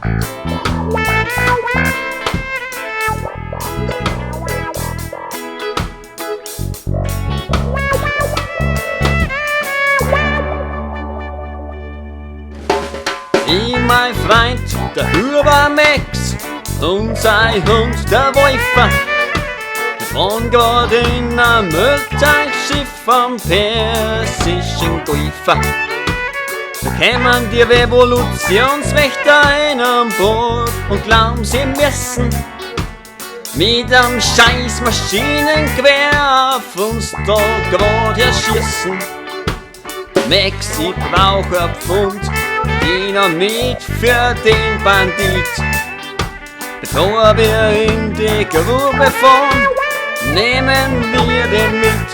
Ich, mein Freund, der Huber Max und sein Hund, der Wolfer, wir fahren grad in ein Müllzeigschiff am Persischen Golfer. Da kämen die Revolutionswächter an Bord und glauben, sie müssen mit einem scheiß Maschinengewehr auf uns da grad erschießen. Max, ich brauch ein Pfund Dynamit für den Bandit. Bevor wir in die Grube fahren, nehmen wir den mit.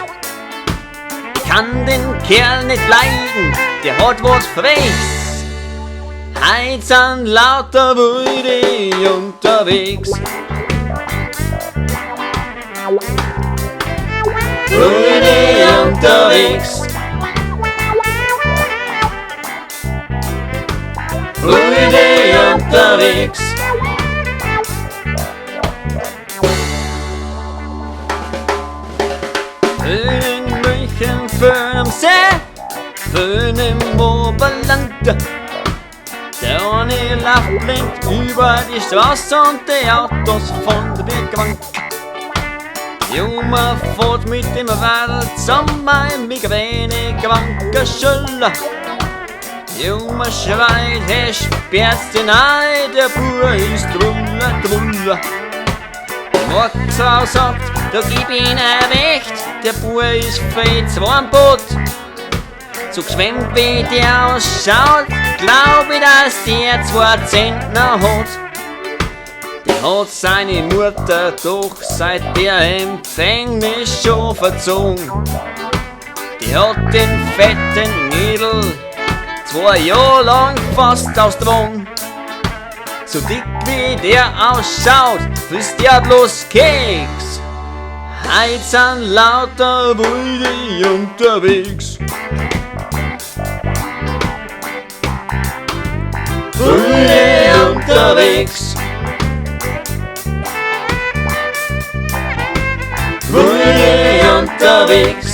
Ich kann den Kerl nicht leiden, der hat was Frechs. Heut sind lauter Wilde unterwegs. Wilde unterwegs. Wilde unterwegs. Föhn in München, Föhn am See, Föhn im Oberland. Der eine lacht blind über die Straße und die Autos von der Birkbank. Junge fährt mit dem Radl zusammen, ein Migräne kranker Schüller. Junge schreit, hey, sperrt's den Ei, der Bur ist Druller, Druller. Mordsau sagt, da gib ihn erwächt, der Bur ist fett zwar am Boot. So geschwemmt wie der ausschaut, glaub ich, dass der 2 Zentner hat. Der hat seine Mutter doch seit der Empfängnis schon verzogen. Die hat den fetten Mädel 2 Jahre lang fast ausgetragen. So dick wie der ausschaut, frisst der bloß Keks. Heut sind lauter Wilde unterwegs. Wilde unterwegs. Wilde unterwegs.